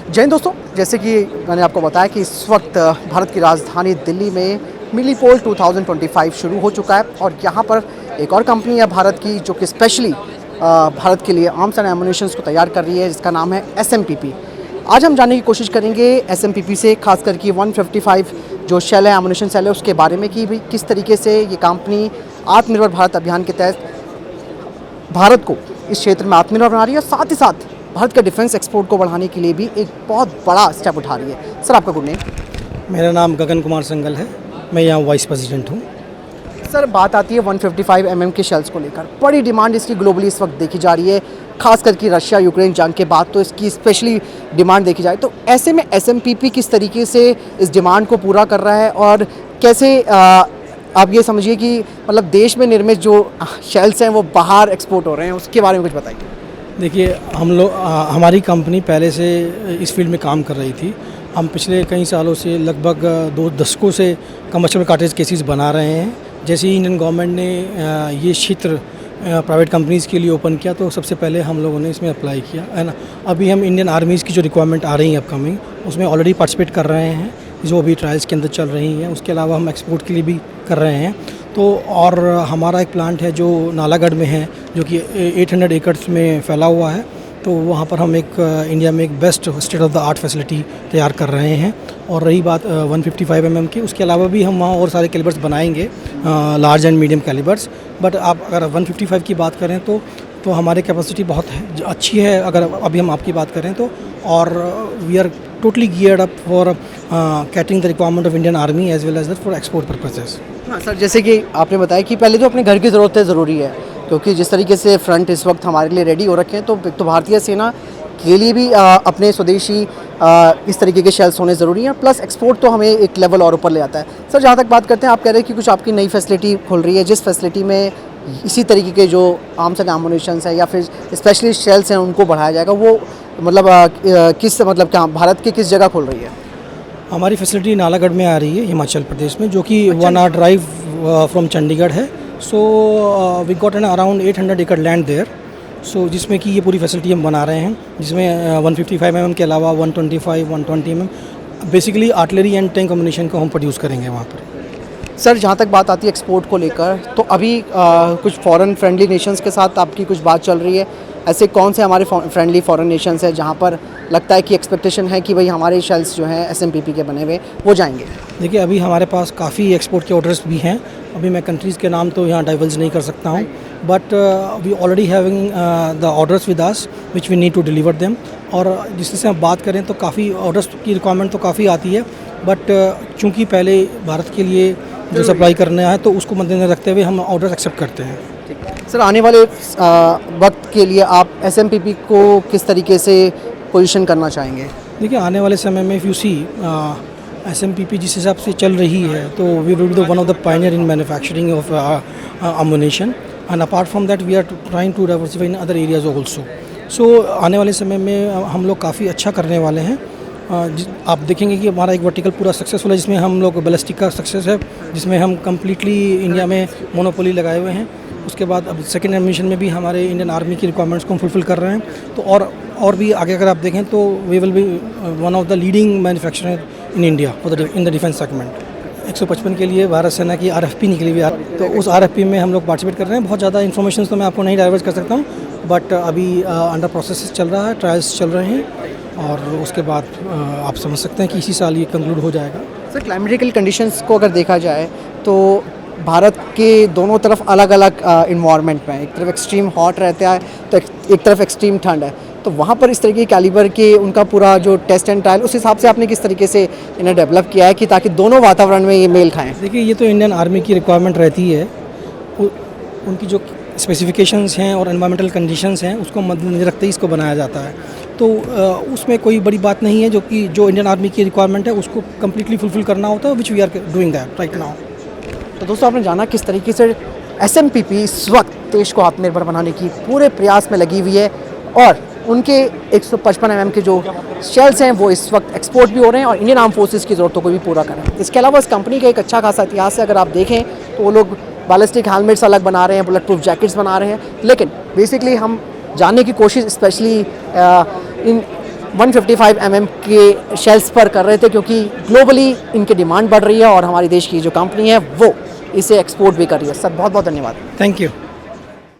जय हिंद दोस्तों, जैसे कि मैंने आपको बताया कि इस वक्त भारत की राजधानी दिल्ली में मिलीपोल 2025 शुरू हो चुका है और यहाँ पर एक और कंपनी है भारत की जो कि स्पेशली भारत के लिए आर्म्स एंड एमुनिशंस को तैयार कर रही है, जिसका नाम है SMPP। आज हम जानने की कोशिश करेंगे SMPP से, खास करके 155 जो शेल है, एमुनिशन सेल है, उसके बारे में कि भाई किस तरीके से ये कंपनी आत्मनिर्भर भारत अभियान के तहत भारत को इस क्षेत्र में आत्मनिर्भर बना रही है और साथ ही साथ भारत के डिफेंस एक्सपोर्ट को बढ़ाने के लिए भी एक बहुत बड़ा स्टेप उठा रही है। सर, आपका गुड नेम? मेरा नाम गगन कुमार संगल है, मैं यहाँ वाइस प्रेसिडेंट हूँ। सर, बात आती है 155 mm के शेल्स को लेकर, बड़ी डिमांड इसकी ग्लोबली इस वक्त देखी जा रही है, खास करके रशिया यूक्रेन जंग के बाद तो इसकी स्पेशली डिमांड देखी जाए। तो ऐसे में SMPP किस तरीके से इस डिमांड को पूरा कर रहा है और कैसे आप ये समझिए कि मतलब देश में निर्मित जो शेल्स हैं वो बाहर एक्सपोर्ट हो रहे हैं, उसके बारे में कुछ बताइए। देखिए, हमारी कंपनी पहले से इस फील्ड में काम कर रही थी। हम पिछले कई सालों से लगभग 2 दशकों से कमर्शियल कार्ट्रिज केसेस बना रहे हैं। जैसे ही इंडियन गवर्नमेंट ने ये क्षेत्र प्राइवेट कंपनीज़ के लिए ओपन किया तो सबसे पहले हम लोगों ने इसमें अप्लाई किया है ना। अभी हम इंडियन आर्मीज़ की जो रिक्वायरमेंट आ रही है अपकमिंग, उसमें ऑलरेडी पार्टिसिपेट कर रहे हैं, जो अभी ट्रायल्स के अंदर चल रही हैं। उसके अलावा हम एक्सपोर्ट के लिए भी कर रहे हैं। तो और हमारा एक प्लांट है जो नालागढ़ में है, जो कि 800 एकड़्स में फैला हुआ है। तो वहाँ पर हम एक इंडिया में एक best state of the art facility तैयार कर रहे हैं। और रही बात 155 mm की, उसके अलावा भी हम वहाँ और सारे कैलिबर्स बनाएंगे, large and medium calibres. But आप अगर 155 की बात करें तो हमारी कैपेसिटी बहुत अच्छी है। अगर अभी हम आपकी बात करें तो, और we are totally geared up for catering the requirement of Indian Army as well as that for export purposes. हाँ सर, जैसे कि आपने बताया कि पहले तो अपने घर की ज़रूरतें ज़रूरी है, क्योंकि जिस तरीके से फ्रंट इस वक्त हमारे लिए रेडी हो रखे हैं, तो भारतीय सेना के लिए भी अपने स्वदेशी इस तरीके के शेल्स होने ज़रूरी हैं। प्लस एक्सपोर्ट तो हमें एक लेवल और ऊपर ले आता है। सर, जहाँ तक बात करते हैं, आप कह रहे हैं कि कुछ आपकी नई फैसिलिटी खुल रही है, जिस फैसिलिटी में इसी तरीके के जो आर्म्स एंड एमुनिशंस है या फिर स्पेशली शेल्स हैं उनको बढ़ाया जाएगा, वो मतलब क्या भारत की किस जगह खुल रही है? हमारी फैसिलिटी नालागढ़ में आ रही है, हिमाचल प्रदेश में, जो कि 1 आवर ड्राइव फ्रॉम चंडीगढ़ है। So we got an around 800 एकड़ लैंड देयर। सो जिसमें कि ये पूरी फैसिलिटी हम बना रहे हैं, जिसमें 155 mm के अलावा 125, 120 mm basically artillery and tank ammunition को हम प्रोड्यूस करेंगे वहाँ पर। सर, जहाँ तक बात आती है एक्सपोर्ट को लेकर, तो अभी कुछ फॉरेन फ्रेंडली नेशंस के साथ आपकी कुछ बात चल रही है। ऐसे कौन से हमारे फ्रेंडली फॉरेन नेशंस हैं जहाँ पर लगता है कि एक्सपेक्टेशन है कि भाई हमारे शेल्स जो हैं SMPP के बने हुए वो जाएंगे? देखिए, अभी हमारे पास काफ़ी एक्सपोर्ट के ऑर्डर्स भी हैं। अभी मैं कंट्रीज़ के नाम तो यहाँ डाइवल्ज नहीं कर सकता हूँ, but we already having the orders with us which we need to deliver them. और जिससे हम बात करें तो काफ़ी ऑर्डर्स की रिक्वायरमेंट तो काफ़ी आती है, बट चूँकि पहले भारत के लिए जो सप्लाई करना है तो उसको मद्देनजर रखते हुए हम ऑर्डर एक्सेप्ट करते हैं। सर, आने वाले वक्त के लिए आप SMPP को किस तरीके से पोजीशन करना चाहेंगे? देखिए, आने वाले समय में इफ़ यू सी SMPP जिस हिसाब से चल रही है तो we will be the one of the pioneer in manufacturing of ammunition, and apart from that we are trying to diversify in other areas also. So आने वाले समय में हम लोग काफ़ी अच्छा करने वाले हैं। आप देखेंगे कि हमारा एक वर्टिकल पूरा सक्सेसफुल है, जिसमें हम लोग बैलिस्टिक का सक्सेस है, जिसमें हम कम्प्लीटली इंडिया में मोनोपोली लगाए हुए हैं। उसके बाद अब सेकेंड एडमिशन में भी हमारे इंडियन आर्मी की रिक्वायरमेंट्स को हम फुलफिल कर रहे हैं। तो और भी आगे अगर आप देखें तो we will be one of the leading manufacturer in India in the defence segment. 155 के लिए भारत सेना की RFP निकली हुई है, तो उस RFP में हम लोग पार्टिसिपेट कर रहे हैं। बहुत ज़्यादा इन्फॉर्मेशन तो मैं आपको नहीं डाइवर्ज कर सकता हूँ, बट अभी अंडर प्रोसेस चल रहा है, ट्रायल्स चल रहे हैं, और उसके बाद आप समझ सकते हैं कि इसी साल ये कंक्लूड हो जाएगा। सर, क्लाइमेटिकल कंडीशंस को अगर देखा जाए तो भारत के दोनों तरफ अलग अलग इन्वायरमेंट में, एक तरफ एक्सट्रीम हॉट रहता है तो एक तरफ एक्सट्रीम ठंड है, तो वहाँ पर इस तरीके के कैलिबर के उनका पूरा जो टेस्ट एंड ट्रायल, उस हिसाब से आपने किस तरीके से इन्हें डेवलप किया है कि ताकि दोनों वातावरण में ये मेल खाएं? देखिए, ये तो इंडियन आर्मी की रिक्वायरमेंट रहती है। उनकी जो स्पेसिफिकेशंस हैं और एनवायरमेंटल कंडीशंस हैं उसको मद्देनजर रखते ही इसको बनाया जाता है। तो उसमें कोई बड़ी बात नहीं है, जो इंडियन आर्मी की रिक्वायरमेंट है उसको कम्प्लीटली फुलफिल करना होता है, which we are doing that right now. तो दोस्तों, आपने जाना किस तरीके से SMPP इस वक्त देश को आत्मनिर्भर बनाने की पूरे प्रयास में लगी हुई है और उनके 155 mm के जो शेल्स हैं वो इस वक्त एक्सपोर्ट भी हो रहे हैं और इंडियन आर्म फोर्सेस की ज़रूरतों को भी पूरा कर रहे हैं। इसके अलावा इस कंपनी का एक अच्छा खासा इतिहास है। अगर आप देखें तो वो लोग बैलिस्टिक हेलमेट्स अलग बना रहे हैं, बुलेट प्रूफ जैकेट्स बना रहे हैं, लेकिन बेसिकली हम जानने की कोशिश स्पेशली इन 155 के शेल्फ्स पर कर रहे थे, क्योंकि ग्लोबली इनकी डिमांड बढ़ रही है और हमारी देश की जो कंपनी है वो इसे एक्सपोर्ट भी कर रही है। सर बहुत बहुत धन्यवाद। Thank you.